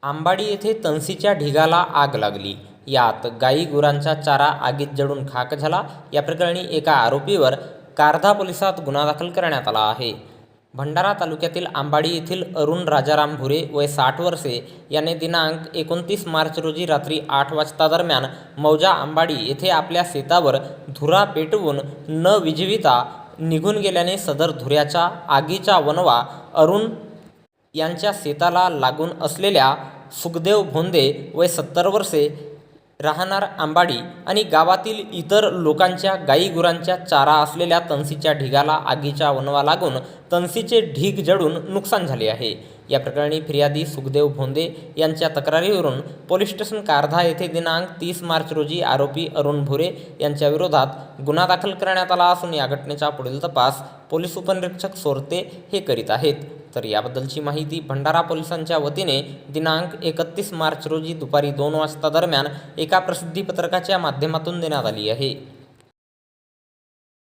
आंबाडी येथे तणसीच्या ढिगाला आग लागली. यात गाई गुरांचा चारा आगीत जळून खाक झाला. या प्रकरणी एका आरोपीवर कारधा पोलिसात गुन्हा दाखल करण्यात आला आहे. भंडारा तालुक्यातील आंबाडी येथील अरुण राजाराम भुरे वय 60 वर्षे याने दिनांक 29 मार्च रोजी रात्री 8 वाजता दरम्यान मौजा आंबाडी येथे आपल्या शेतावर धुरा पेटवून न विझविता निघून गेल्याने सदर धुऱ्याच्या आगीचा वणवा अरुण यांच्या शेताला लागून असलेल्या सुखदेव भोंदे वय 70 वर्षे राहणार आंबाडी आणि गावातील इतर लोकांच्या गाई गुरांच्या चारा असलेल्या तणसीच्या ढिगाला आगीचा वणवा लागून तणसीचे ढीग जळून नुकसान झाले आहे. या प्रकरणी फिर्यादी सुखदेव भोंदे यांच्या तक्रारीवरून पोलीस स्टेशन कारधा येथे दिनांक 30 मार्च रोजी आरोपी अरुण भुरे यांच्या विरोधात गुन्हा दाखल करण्यात आला असून या घटनेचा पुढील तपास पोलीस उपनिरीक्षक सोरते हे करीत आहेत. तर याबद्दलची माहिती भंडारा पोलिसांच्या वतीने दिनांक 31 मार्च रोजी दुपारी 2 वाजता दरम्यान एका प्रसिद्धी पत्रकाच्या माध्यमातून देण्यात आली आहे.